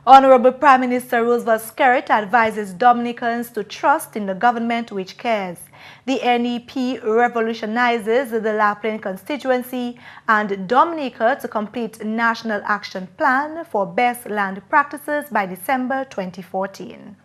Honorable Prime Minister Roosevelt Skerrit advises Dominicans to trust in the government which cares. The NEP revolutionizes the La Plaine constituency and Dominica to complete National Action Plan for Best Land Practices by December 2014.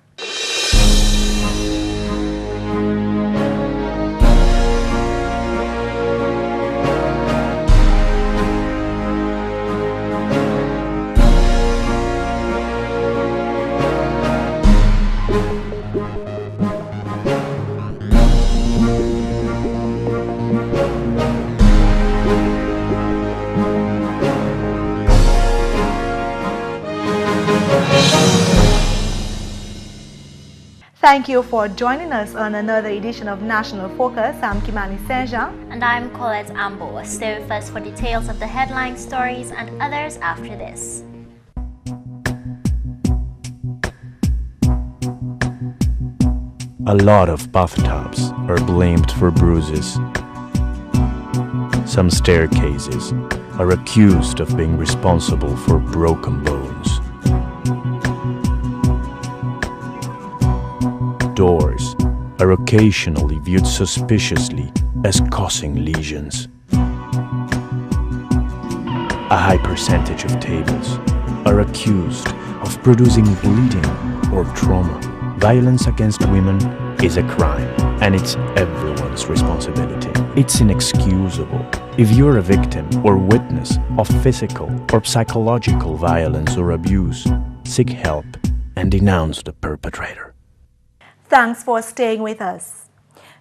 Thank you for joining us on another edition of National Focus. I'm Kimani. And I'm Colette Ambo. Stay with us for details of the headline stories and others after this. A lot of bathtubs are blamed for bruises. Some staircases are accused of being responsible for broken bones. Doors are occasionally viewed suspiciously as causing lesions. A high percentage of tables are accused of producing bleeding or trauma. Violence against women is a crime, and it's everyone's responsibility. It's inexcusable. If you're a victim or witness of physical or psychological violence or abuse, seek help and denounce the perpetrator. Thanks for staying with us.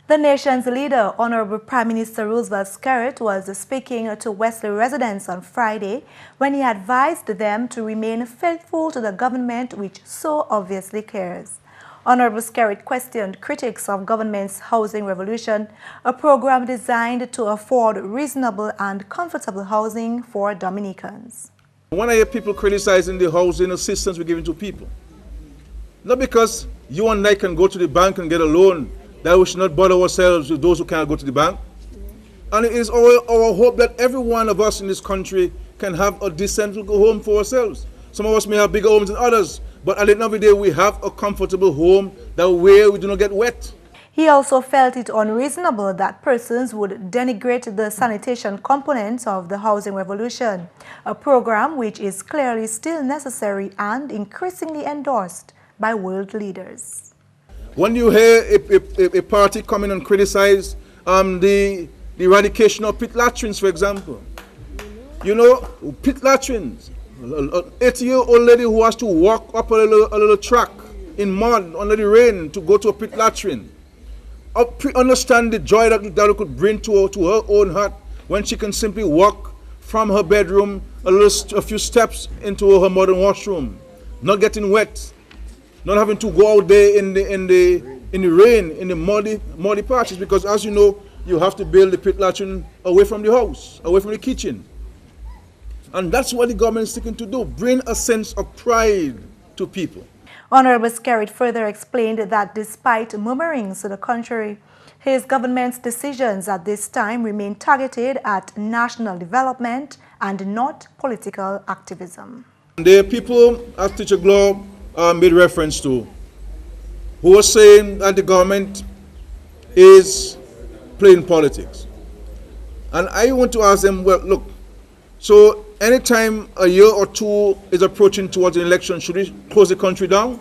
The nation's leader, Honorable Prime Minister Roosevelt Skerrit, was speaking to Wesley residents on Friday when he advised them to remain faithful to the government which so obviously cares. Honorable Skerrit questioned critics of government's housing revolution, a program designed to afford reasonable and comfortable housing for Dominicans. When I hear people criticizing the housing assistance we're giving to people, not because you and I can go to the bank and get a loan, that we should not bother ourselves with those who can't go to the bank. And it is our hope that every one of us in this country can have a decent home for ourselves. Some of us may have bigger homes than others, but at the end of the day, we have a comfortable home that where we do not get wet. He also felt it unreasonable that persons would denigrate the sanitation components of the housing revolution, a program which is clearly still necessary and increasingly endorsed by world leaders. When you hear a party come in and criticize the eradication of pit latrines, for example, you know, pit latrines, an 80-year-old lady who has to walk up a little track in mud under the rain to go to a pit latrine. Understand the joy that it could bring to her own heart when she can simply walk from her bedroom a few steps into her modern washroom, not getting wet, not having to go out there in the rain, in the muddy patches, because as you know, you have to build the pit latrine away from the house, away from the kitchen. And that's what the government is seeking to do, bring a sense of pride to people. Honorable Skerrit further explained that despite murmurings to the contrary, his government's decisions at this time remain targeted at national development and not political activism. There are people, as Teacher Globe made reference to, who are saying that the government is playing politics. And I want to ask them, well, look, so anytime a year or two is approaching towards an election, should we close the country down?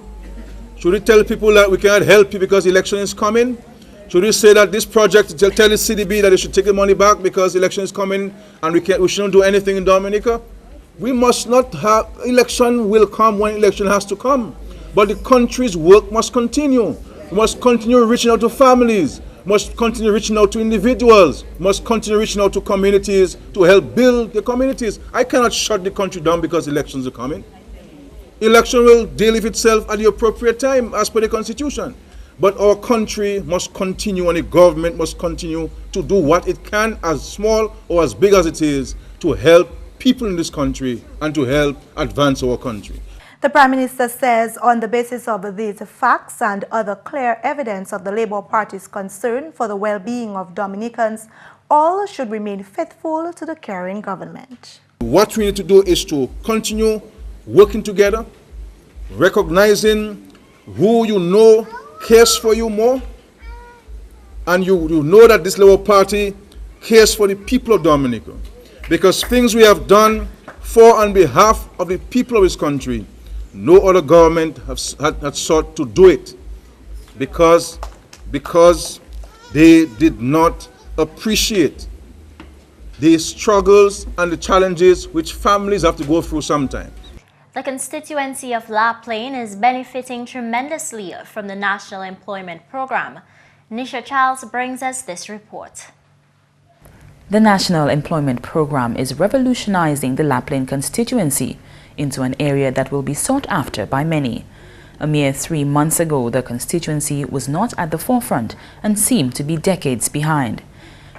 Should we tell people that we cannot help you because the election is coming? Should we say that this project, tell the CDB that they should take the money back because the election is coming and we shouldn't do anything in Dominica? We must not have, election will come when election has to come. But the country's work must continue. We must continue reaching out to families, must continue reaching out to individuals, must continue reaching out to communities to help build the communities. I cannot shut the country down because elections are coming. Election will deal with itself at the appropriate time as per the Constitution. But our country must continue and the government must continue to do what it can, as small or as big as it is, to help people in this country and to help advance our country. The Prime Minister says on the basis of these facts and other clear evidence of the Labour Party's concern for the well-being of Dominicans, all should remain faithful to the caring government. What we need to do is to continue working together, recognizing who you know cares for you more, and you know that this Labour Party cares for the people of Dominica, because things we have done for and behalf of the people of this country, no other government had sought to do it, because they did not appreciate the struggles and the challenges which families have to go through sometimes. The constituency of La Plaine is benefiting tremendously from the National Employment Program. Nisha Charles brings us this report. The National Employment Program is revolutionizing the La Plaine constituency into an area that will be sought after by many. A mere 3 months ago, the constituency was not at the forefront and seemed to be decades behind.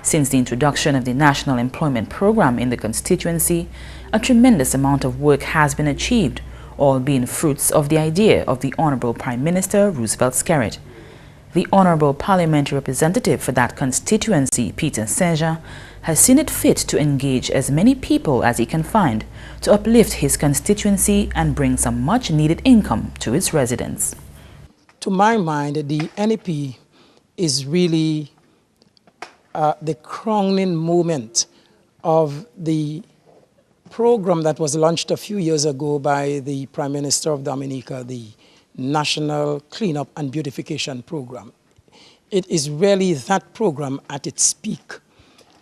Since the introduction of the National Employment Program in the constituency, a tremendous amount of work has been achieved, all being fruits of the idea of the Honorable Prime Minister Roosevelt Skerrit. The Honorable Parliamentary Representative for that constituency, Peter Saint-Jean, has seen it fit to engage as many people as he can find to uplift his constituency and bring some much-needed income to its residents. To my mind, the NEP is really the crowning moment of the program that was launched a few years ago by the Prime Minister of Dominica, the National Cleanup and Beautification Program. It is really that program at its peak.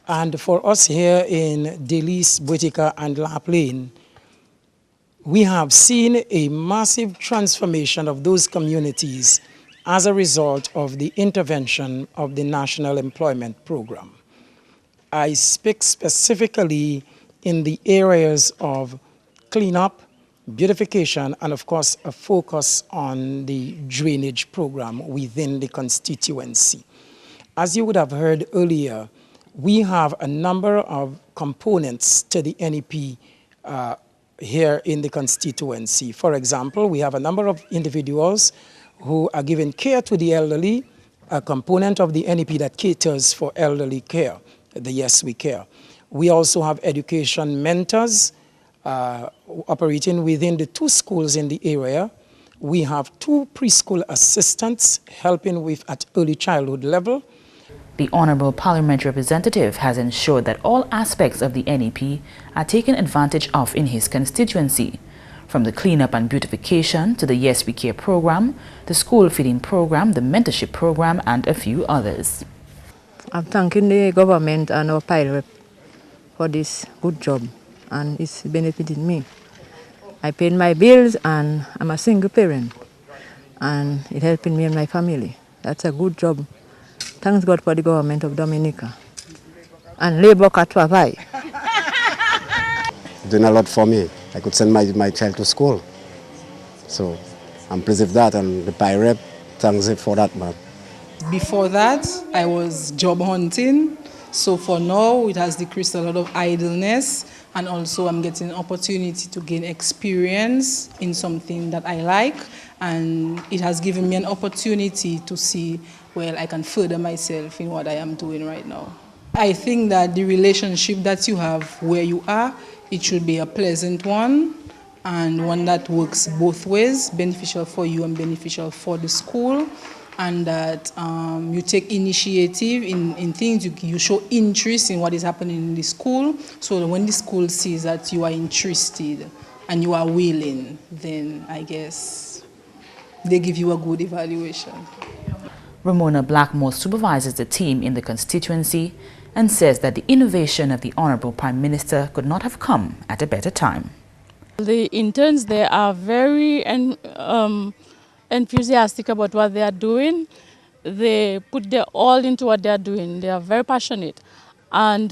And for us here in Delis, Boetica, and La Plaine, we have seen a massive transformation of those communities as a result of the intervention of the National Employment Program. I speak specifically in the areas of cleanup, beautification, and of course a focus on the drainage program within the constituency. As you would have heard earlier, we have a number of components to the NEP here in the constituency. For example, we have a number of individuals who are giving care to the elderly, a component of the NEP that caters for elderly care, the Yes We Care. We also have education mentors operating within the 2 schools in the area. We have 2 preschool assistants helping with at early childhood level. The Honorable Parliamentary Representative has ensured that all aspects of the NEP are taken advantage of in his constituency, from the cleanup and beautification to the Yes We Care program, the school feeding program, the mentorship program, and a few others. I'm thanking the government and our PIREP for this good job, and it's benefiting me. I paid my bills and I'm a single parent, and it's helping me and my family. That's a good job. Thanks God for the government of Dominica. And Labour Katwavai. Doing a lot for me. I could send my child to school. So I'm pleased with that, and the PIREP thanks it for that, man. Before that, I was job hunting. So for now, it has decreased a lot of idleness, and also I'm getting an opportunity to gain experience in something that I like, and it has given me an opportunity to see, well, I can further myself in what I am doing right now. I think that the relationship that you have where you are, it should be a pleasant one, and one that works both ways, beneficial for you and beneficial for the school, and that you take initiative in things, you show interest in what is happening in the school, so that when the school sees that you are interested and you are willing, then I guess they give you a good evaluation. Ramona Blackmore supervises the team in the constituency and says that the innovation of the Honorable Prime Minister could not have come at a better time. The interns, they are very enthusiastic about what they are doing. They put their all into what they are doing. They are very passionate. And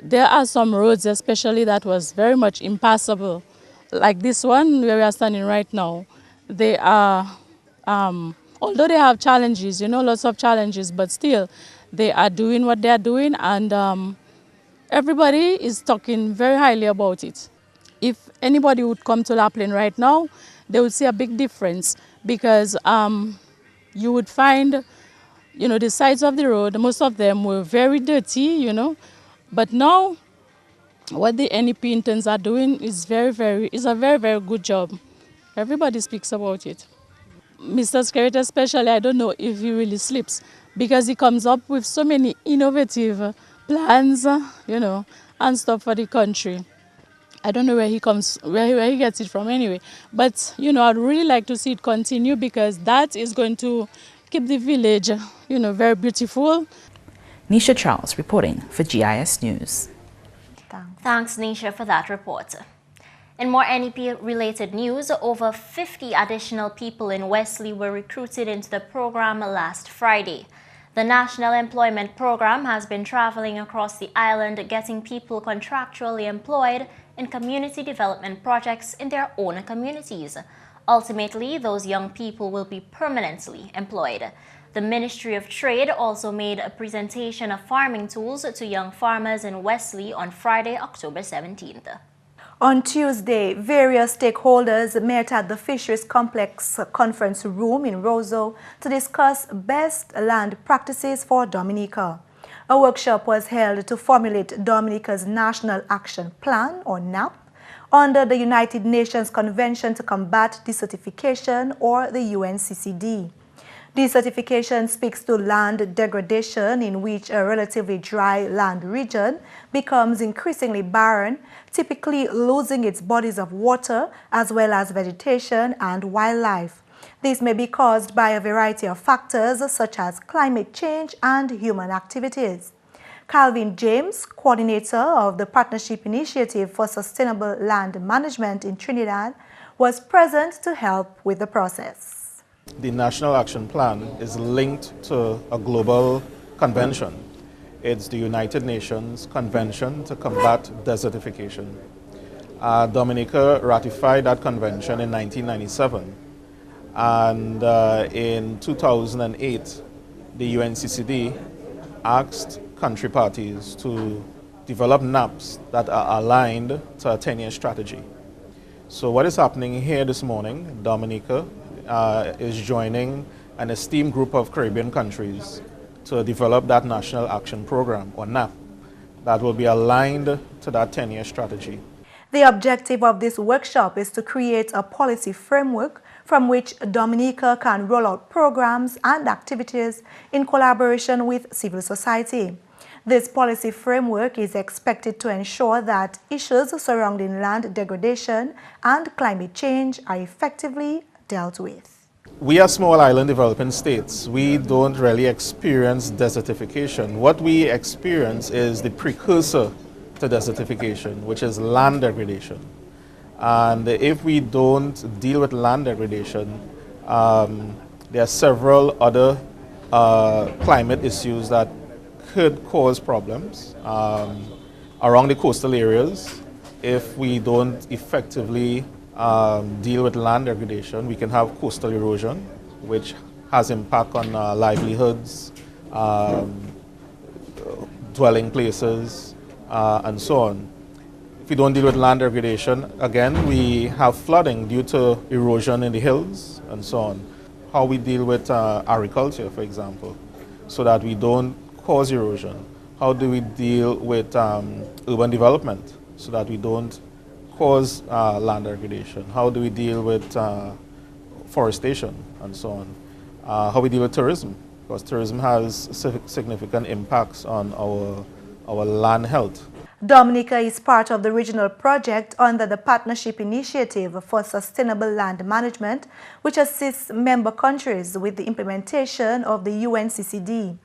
there are some roads especially that was very much impassable. Like this one where we are standing right now. They are, although they have challenges, you know, lots of challenges, but still they are doing what they are doing, and everybody is talking very highly about it. If anybody would come to La Plaine right now, they would see a big difference, because you would find, you know, the sides of the road, most of them were very dirty, you know, but now what the NEP interns are doing is a very, very good job. Everybody speaks about it. Mr. Skerritt especially, I don't know if he really sleeps because he comes up with so many innovative plans, and stuff for the country. I don't know where he gets it from anyway. But, I'd really like to see it continue because that is going to keep the village, very beautiful. Nisha Charles reporting for GIS News. Thanks, Nisha, for that report. In more NEP-related news, over 50 additional people in Wesley were recruited into the program last Friday. The National Employment Program has been traveling across the island, getting people contractually employed in community development projects in their own communities. Ultimately, those young people will be permanently employed. The Ministry of Trade also made a presentation of farming tools to young farmers in Wesley on Friday, October 17th. On Tuesday, various stakeholders met at the Fisheries Complex Conference Room in Roseau to discuss best land practices for Dominica. A workshop was held to formulate Dominica's National Action Plan, or NAP, under the United Nations Convention to Combat Desertification, or the UNCCD. Desertification speaks to land degradation in which a relatively dry land region becomes increasingly barren, typically losing its bodies of water as well as vegetation and wildlife. This may be caused by a variety of factors such as climate change and human activities. Calvin James, coordinator of the Partnership Initiative for Sustainable Land Management in Trinidad, was present to help with the process. The National Action Plan is linked to a global convention. It's the United Nations Convention to Combat Desertification. Dominica ratified that convention in 1997, and in 2008, the UNCCD asked country parties to develop NAPs that are aligned to a 10-year strategy. So what is happening here this morning, Dominica is joining an esteemed group of Caribbean countries to develop that National Action Program, or NAP, that will be aligned to that 10-year strategy. The objective of this workshop is to create a policy framework from which Dominica can roll out programs and activities in collaboration with civil society. This policy framework is expected to ensure that issues surrounding land degradation and climate change are effectively dealt with. We are small island developing states. We don't really experience desertification. What we experience is the precursor to desertification, which is land degradation. And if we don't deal with land degradation, there are several other climate issues that could cause problems around the coastal areas. If we don't effectively deal with land degradation, we can have coastal erosion, which has impact on livelihoods, dwelling places, and so on. If we don't deal with land degradation, again, we have flooding due to erosion in the hills and so on. How we deal with agriculture, for example, so that we don't cause erosion. How do we deal with urban development so that we don't cause land degradation? How do we deal with forestation and so on? How we deal with tourism, because tourism has significant impacts on our land health. Dominica is part of the regional project under the Partnership Initiative for Sustainable Land Management, which assists member countries with the implementation of the UNCCD.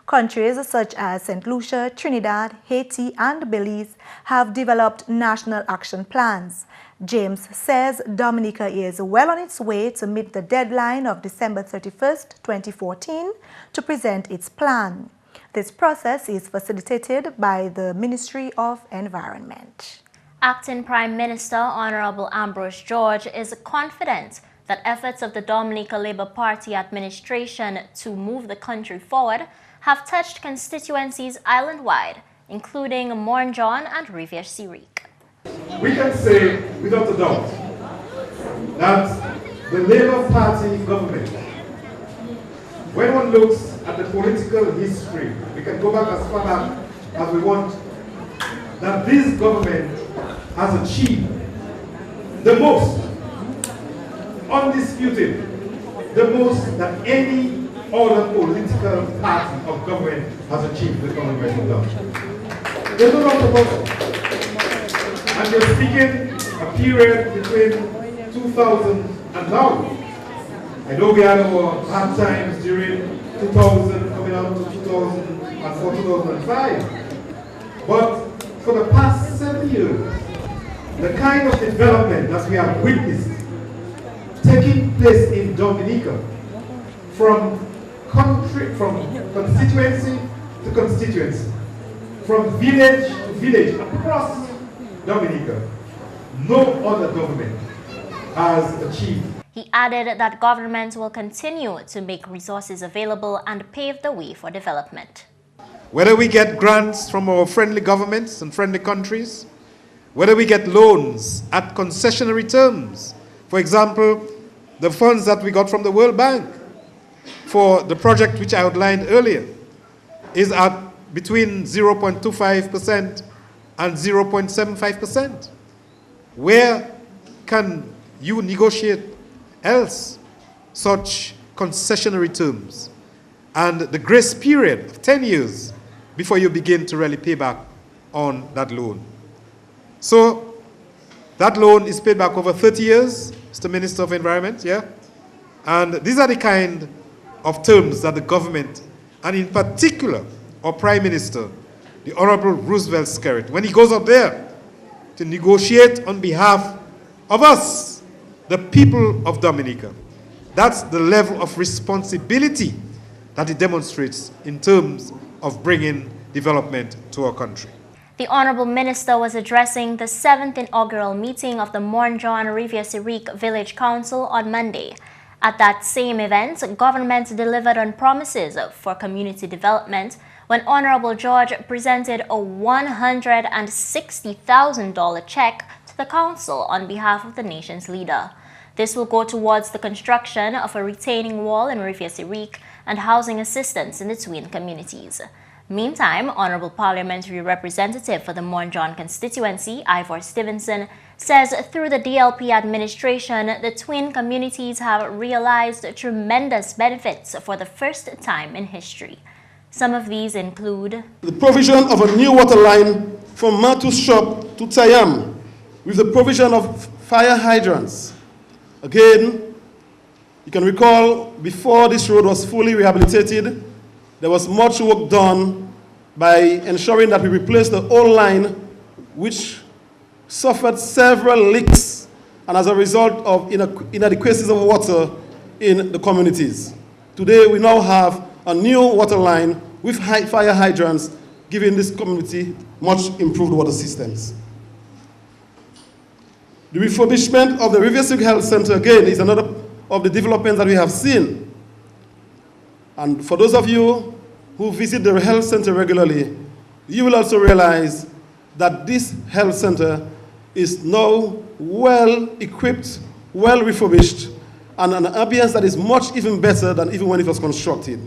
Countries such as St. Lucia, Trinidad, Haiti, and Belize have developed national action plans. James says Dominica is well on its way to meet the deadline of December 31st, 2014 to present its plan. This process is facilitated by the Ministry of Environment. Acting Prime Minister Honorable Ambrose George is confident that efforts of the Dominica Labour Party administration to move the country forward have touched constituencies island-wide, including Mornjon and Rivière-Syrique. We can say without a doubt that the Labour Party government, when one looks at the political history, we can go back as far back as we want, that this government has achieved the most undisputed, the most that any other political party of government has achieved the Commonwealth of Dominica. There's no doubt about it. And you're speaking a period between 2000 and now. I know we had our hard times during 2000, coming out to 2004, 2005. But for the past 7 years, the kind of development that we have witnessed taking place in Dominica, from constituency to constituency, from village to village across Dominica, no other government has achieved. He added that governments will continue to make resources available and pave the way for development. Whether we get grants from our friendly governments and friendly countries, whether we get loans at concessionary terms, for example, the funds that we got from the World Bank for the project which I outlined earlier is at between 0.25% and 0.75%. Where can you negotiate else such concessionary terms and the grace period of 10 years before you begin to really pay back on that loan? So that loan is paid back over 30 years, Mr. Minister of Environment, yeah? And these are the kind of terms that the government, and in particular, our Prime Minister, the Honorable Roosevelt Skerrit, when he goes up there to negotiate on behalf of us, the people of Dominica, that's the level of responsibility that it demonstrates in terms of bringing development to our country. The Honorable Minister was addressing the 7th inaugural meeting of the Mornjon Rivière-Sirique Village Council on Monday. At that same event, government delivered on promises for community development when Honorable George presented a $160,000 check to the council on behalf of the nation's leader. This will go towards the construction of a retaining wall in Rivière-Sirique and housing assistance in the twin communities. Meantime, Honorable Parliamentary Representative for the Mornjon constituency, Ivor Stevenson, says through the DLP administration, the twin communities have realized tremendous benefits for the first time in history. Some of these include the provision of a new water line from Matu's shop to Tayam, with the provision of fire hydrants. Again, you can recall before this road was fully rehabilitated, there was much work done by ensuring that we replaced the old line, which suffered several leaks and as a result of inadequacies of water in the communities. Today, we now have a new water line with fire hydrants, giving this community much improved water systems. The refurbishment of the Rivière-Sirique Health Center, again, is another of the developments that we have seen. And for those of you who visit the health center regularly, you will also realize that this health center is now well equipped, well refurbished, and an ambience that is much even better than even when it was constructed.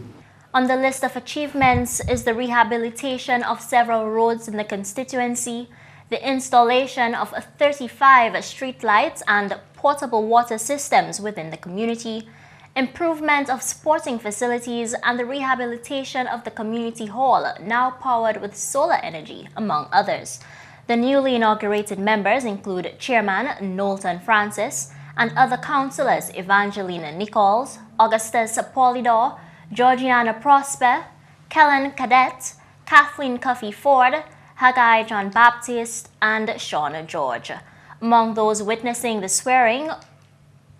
On the list of achievements is the rehabilitation of several roads in the constituency, the installation of 35 streetlights and portable water systems within the community, improvement of sporting facilities, and the rehabilitation of the community hall, now powered with solar energy, among others. The newly inaugurated members include Chairman Knowlton Francis and other councillors Evangelina Nichols, Augustus Polidor, Georgiana Prosper, Kellen Cadet, Kathleen Cuffey Ford, Haggai John Baptist, and Shauna George. Among those witnessing the swearing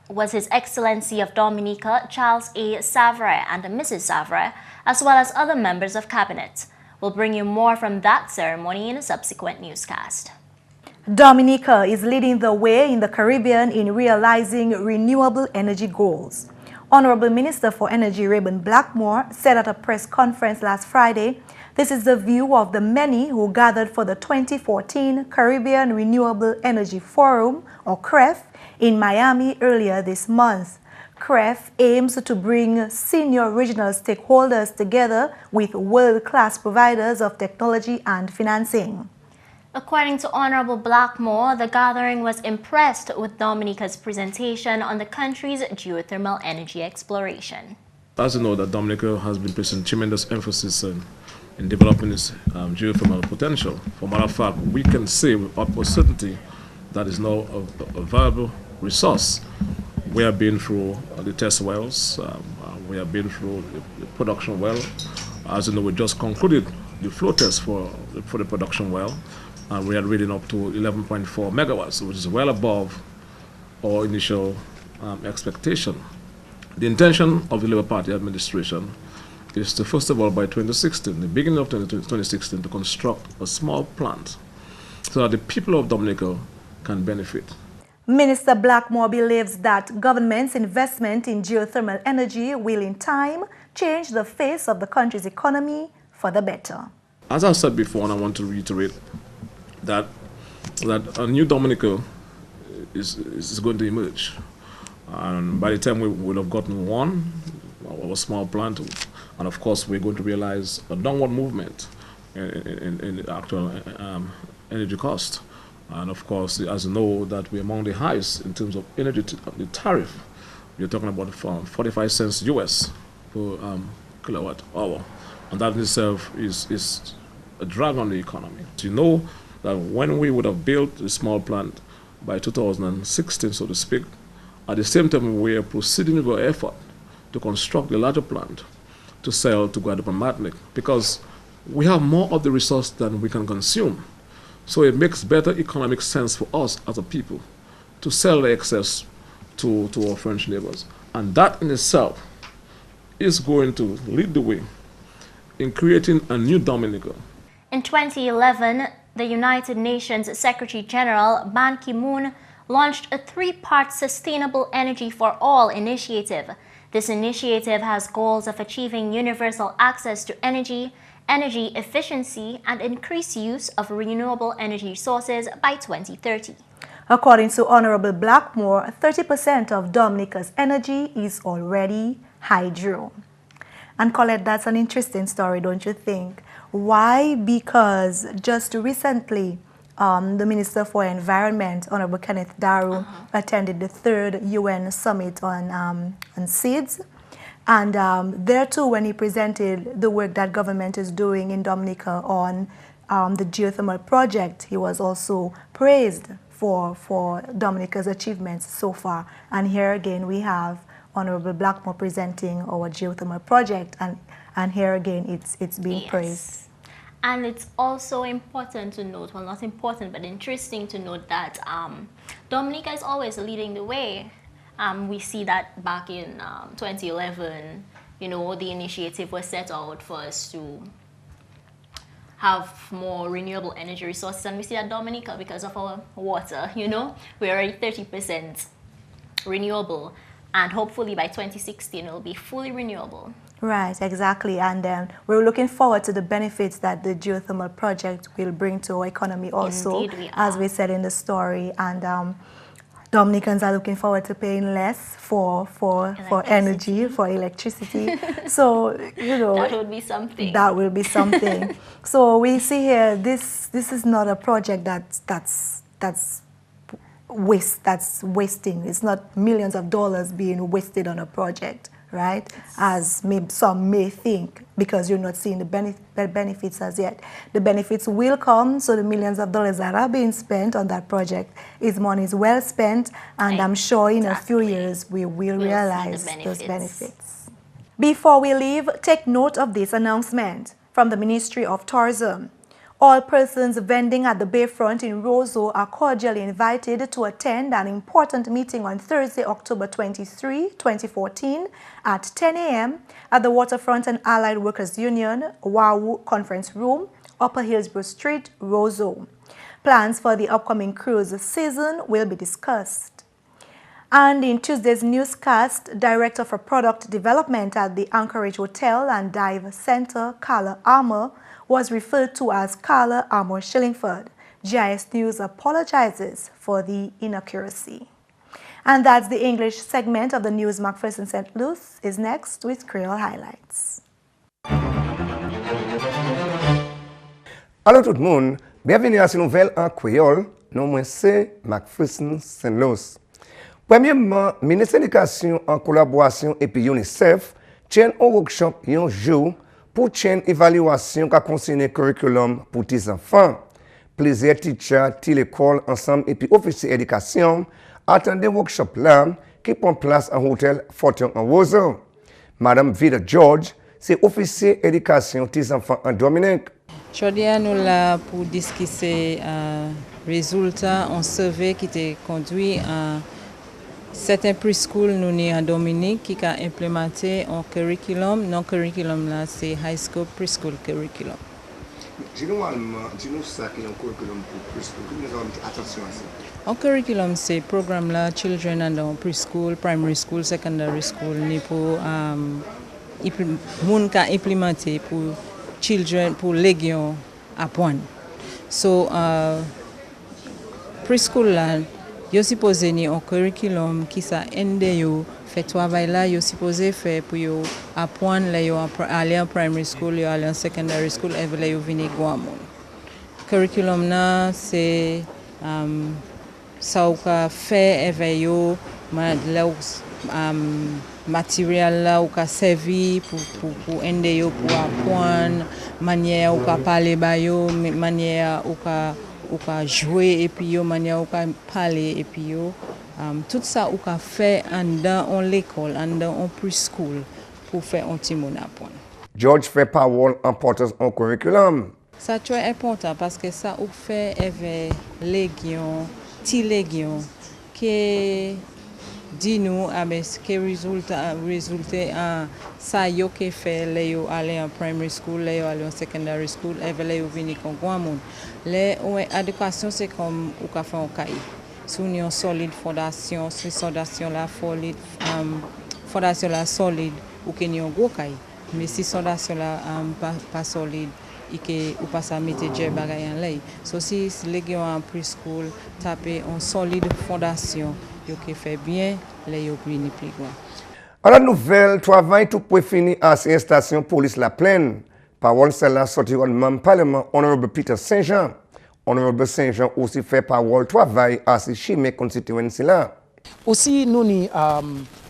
was His Excellency of Dominica, Charles A. Savre and Mrs. Savre, as well as other members of Cabinet. We'll bring you more from that ceremony in a subsequent newscast. Dominica is leading the way in the Caribbean in realizing renewable energy goals. Honorable Minister for Energy Rayburn Blackmore said at a press conference last Friday, this is the view of the many who gathered for the 2014 Caribbean Renewable Energy Forum, or CREF, in Miami earlier this month. CREF aims to bring senior regional stakeholders together with world-class providers of technology and financing. According to Honorable Blackmore, the gathering was impressed with Dominica's presentation on the country's geothermal energy exploration. As you know, that Dominica has been placing tremendous emphasis in developing its geothermal potential. For matter of fact, we can say with utmost certainty that is now a viable resource. We have been through the test wells, we have been through the production well. As you know, we just concluded the flow test for the production well, and we are reading up to 11.4 megawatts, which is well above our initial expectation. The intention of the Labour Party administration is to, first of all, by 2016, the beginning of 2016, to construct a small plant so that the people of Dominica can benefit. Minister Blackmore believes that government's investment in geothermal energy will in time change the face of the country's economy for the better. As I said before, and I want to reiterate, that a new Dominica is going to emerge. And by the time we will have gotten our small plant, and of course we're going to realize a downward movement in the actual energy cost. And of course, as you know, that we're among the highest in terms of energy the tariff. You're talking about 45 cents US per kilowatt hour. And that in itself is a drag on the economy. So you know that when we would have built the small plant by 2016, so to speak, at the same time we are proceeding with our effort to construct the larger plant to sell to Guadeloupe and Martinique, because we have more of the resource than we can consume. So it makes better economic sense for us as a people to sell the excess to our French neighbors. And that in itself is going to lead the way in creating a new Dominica. In 2011, the United Nations Secretary General Ban Ki-moon launched a three-part Sustainable Energy for All initiative. This initiative has goals of achieving universal access to energy, energy efficiency, and increased use of renewable energy sources by 2030. According to Honorable Blackmore, 30% of Dominica's energy is already hydro. And Colette, that's an interesting story, don't you think? Why? Because just recently, the Minister for Environment, Honorable Kenneth Daru, attended the 3rd UN Summit on seeds. And there too, when he presented the work that government is doing in Dominica on the geothermal project, he was also praised for Dominica's achievements so far. And here again, we have Honorable Blackmore presenting our geothermal project, and here again, it's being praised. And it's also important to note, well, not important, but interesting to note that Dominica is always leading the way. We see that back in 2011, you know, the initiative was set out for us to have more renewable energy resources. And we see that Dominica, because of our water, you know, we're already 30% renewable. And hopefully by 2016, it will be fully renewable. Right, exactly. And we're looking forward to the benefits that the geothermal project will bring to our economy also, Indeed we are. as we said in the story. And Dominicans are looking forward to paying less for energy, for electricity. So, you know, that would be something. That will be something. So we see here, this is not a project that's wasting. It's not millions of dollars being wasted on a project, right? As some may think, because you're not seeing the benefits as yet. The benefits will come, so the millions of dollars that are being spent on that project is money well spent, and I'm sure in a few years we will realize those benefits. Before we leave, take note of this announcement from the Ministry of Tourism. All persons vending at the bayfront in Roseau are cordially invited to attend an important meeting on Thursday, October 23, 2014 at 10 a.m. at the Waterfront and Allied Workers Union, WAWU Conference Room, Upper Hillsborough Street, Roseau. Plans for the upcoming cruise season will be discussed. And in Tuesday's newscast, Director for Product Development at the Anchorage Hotel and Dive Center, Carla Armour, was referred to as Carla Armour Shillingford. GIS News apologizes for the inaccuracy. And that's the English segment of the news. McPherson St. Luce is next with Creole Highlights. Alors tout le monde, Bienvenue à cette nouvelle en créole. Nom moi c'est McPherson Saint-Luce. Premièrement, le ministère de l'Éducation en collaboration et puis UNICEF tient un workshop un jour pour une évaluation qui concerne le curriculum pour les enfants. Plusieurs teachers de l'école ensemble et puis officiers d'éducation attendent le workshop là qui prend place en hôtel Fortune en Roseau. Madame Vida George, c'est officier d'éducation des enfants en Dominique. Aujourd'hui, nous sommes là pour discuter résultats en survey qui été conduit à certains preschool nous en Dominique qui a implémenté un curriculum. Non curriculum là, c'est high school preschool curriculum. Dis-nous ça qui est un curriculum pour preschool. Nous avons attention à ça. Un curriculum c'est programme là children and preschool, primary school, secondary school ni pour moun ka implémenter pour children pour légion apprendre. So preschool là yo supposé ni un curriculum qui ça aide yo fait travail là yo supposé faire pour yo apprendre là yo aller en primary school yo aller en secondary school et là yo venir grand. Curriculum là c'est ça ou ka fait avec yo matériel là ou ka servi pour aider yo pour apprendre manière ou ka parler ba yo manière ou ka jouer et puis yo manière ou ka parler et puis yo tout ça ou ka fait dans l'école dans un preschool pour faire un petit monde apprendre. George fait parole importance en curriculum. Ça très important parce que ça ou fait avec légion ti légion que dit nous que résultat ça yo que fait les yo aller en primary school les yo aller en secondary school et les yo venir comme grand monde les éducation c'est comme ou ka fait un cahier sur une solide fondation sur fondation la solide fondation la solide ou que ni un gros cahier mais si fondation la pas solide et que ou pas ça mettre jet bagay en lay so si les gens en preschool taper une solide fondation yo qui fait bien les yo venir plus grand. À la nouvelle, travail tout pour finir à cette station police La Plaine. Parole celle-là sorti au même parlement honorable Peter Saint-Jean. Honorable Saint-Jean aussi fait parole travail à ce chimé constituency là. Aussi nous ni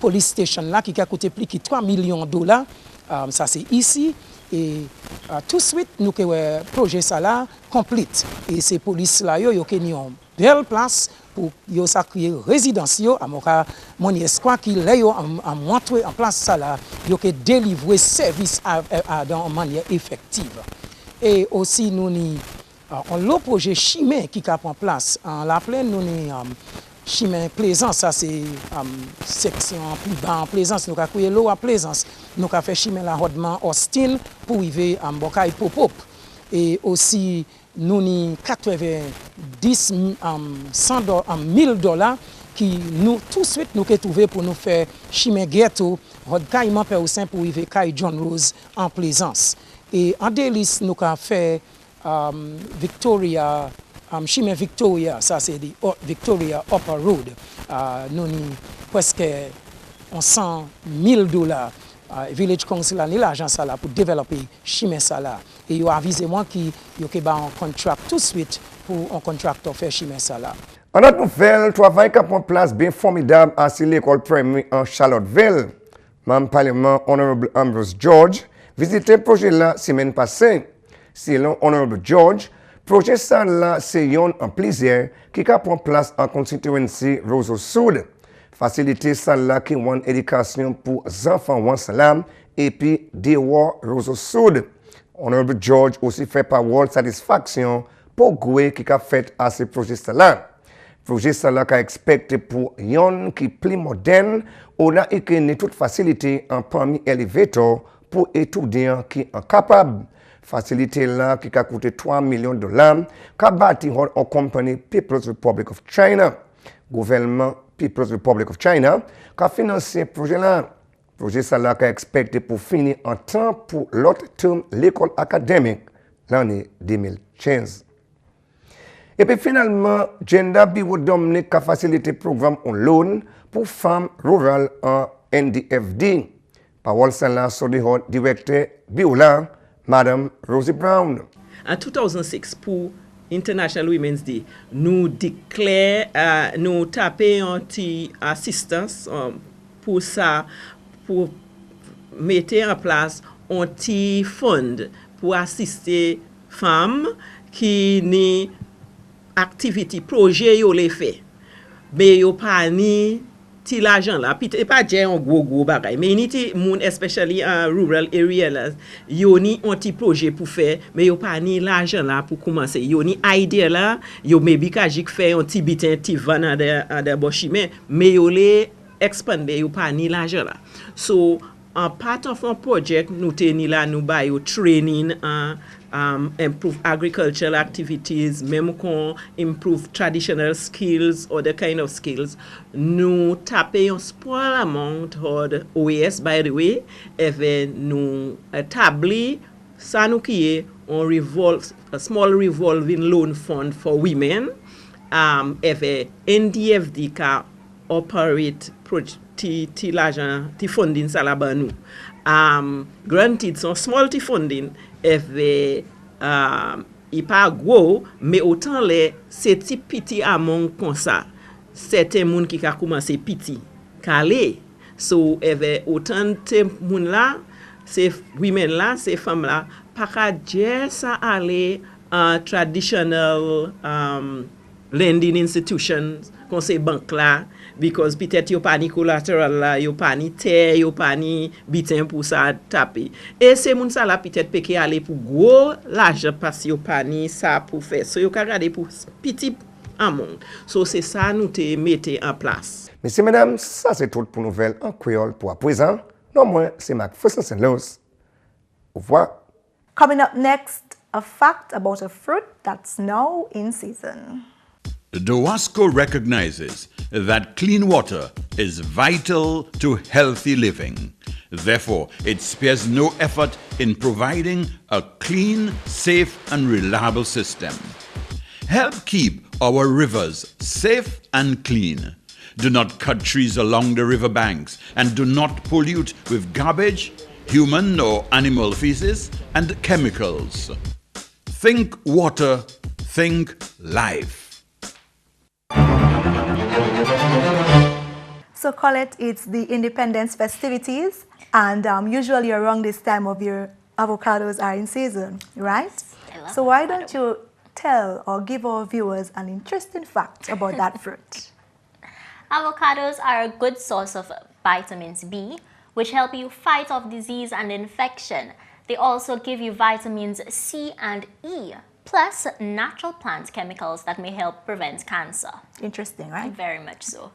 police station là qui a coûté plus de 3 millions de dollars. Ça c'est ici et tout de suite nous que projet ça là complète et ces police là yo qui ont belle place pour yo ça créer résidence yo mon espoir qui là yo a montré en place ça là yo que délivrer service dans manière effective et aussi nous ni on le projet chimé qui a en place en La Plaine nous ni chimé Plaisance ça c'est section plus bas en Plaisance nous a créé l'eau à Plaisance nous a fait chimé la Rodman Austin pour arriver en Bokay Pop-up et aussi nous ni 90 $100 $1000 qui nous tout de suite nous que trouvé pour nous faire chimé ghetto rod caïman Père au Saint pour arriver Caille John Rose en Plaisance et en délice nous a fait Victoria chimé Victoria ça c'est the Victoria Upper Road nous ni presque $100 000 Village Council a l'argent ça là pour développer chimé ça là et yo avisé moi qui yo ke ba un contrat tout de suite pour un contracteur faire chimé ça là. En autre nouvelle, travail qui prend place bien formidable à l'école primaire en Charlottesville. Membre parlement honorable Ambrose George visité le projet là semaine passée. Selon honorable George, projet ça là c'est un en plaisir qui prend place en constituency Roseau Sud. Faciliter ça là qui ont éducation pour les enfants en salam et puis Dewa Roseau Sud. Honorable George aussi fait parole satisfaction pour Goué qui a fait à ce projet là. Projet ça qui a expecté pour yon qui plus moderne, on a écrit toute facilité en parmi élévateur pour étudiants qui sont capables. Facilité là qui a coûté $3 millions, qui a bâti en compagnie People's Republic of China. Gouvernement People's Republic of China qui a financé le projet là. Projet ça là qui a expecté pour finir en temps pour l'autre terme l'école académique l'année 2015. Et puis finalement, GIS Dominica a facilité le programme en loan pour femmes rurales en NDFD. Parole celle-là sur le directeur Biola, Madame Rosie Brown. En 2006, pour International Women's Day, nous déclare, nous taper un petit assistance pour ça, pour mettre en place un petit fonds pour assister femmes qui ni activité projet yo les fait. Mais yo pas ni ti l'argent là, peut pas dire un gros bagay, mais ni ti moun especially en rural area là, yo ni un petit projet pour faire, mais yo pas ni l'argent là pour commencer. Yo ni idea là, yo maybe ka jik faire un petit bitin ti van à de bochime, mais yo les expand, yo pas ni l'argent là. So en part of our project, nous teni là nous ba yo training improve agricultural activities, même qu'on improve traditional skills, other kind of skills. Nous taper un small amount of OAS, by the way, et nous établir ça nous qui est a small revolving loan fund for women, et NDFD ka operate ti l'argent, ti funding ça là-bas nous. Granted, son small ti funding, il pas gros, mais autant les c'est ti petit amont comme ça. Certains moun qui a commencé petit, calé. So, autant de moun là, ces women là, ces femmes là, pas qu'à dire ça aller en traditional lending institutions, comme ces banques là, because peut-être yo pas ni collateral là, yo pas ni terre, yo pas ni bitin pour ça taper. Et ces moun ça là peut-être peut aller pour gros l'argent parce yo pas ni ça pour faire. So yo ka regarder pour petit amont. So c'est ça nous te mettez en place. Messieurs, mesdames, ça c'est tout pour nouvelles en créole pour à présent. Non moi c'est McPherson Luce. Au revoir. Coming up next, a fact about a fruit that's now in season. DOWASCO recognizes that clean water is vital to healthy living. Therefore, it spares no effort in providing a clean, safe, and reliable system. Help keep our rivers safe and clean. Do not cut trees along the river banks and do not pollute with garbage, human or animal feces, and chemicals. Think water, think life. So Colette, it's the Independence festivities, and usually around this time of year, avocados are in season, right? So why don't you tell or give our viewers an interesting fact about that fruit? Avocados are a good source of vitamins B, which help you fight off disease and infection. They also give you vitamins C and E, plus natural plant chemicals that may help prevent cancer. Interesting, right? Very much so.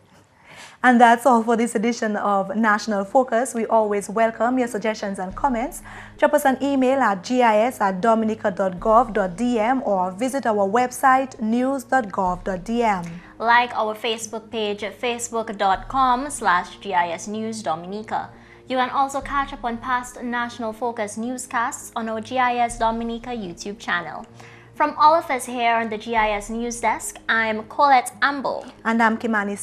And that's all for this edition of National Focus. We always welcome your suggestions and comments. Drop us an email at gis@dominica.gov.dm or visit our website news.gov.dm. Like our Facebook page, facebook.com/GIS News Dominica. You can also catch up on past National Focus newscasts on our GIS Dominica YouTube channel. From all of us here on the GIS News Desk, I'm Colette Ambo. And I'm Kimani.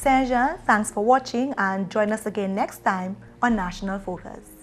Thanks for watching and join us again next time on National Focus.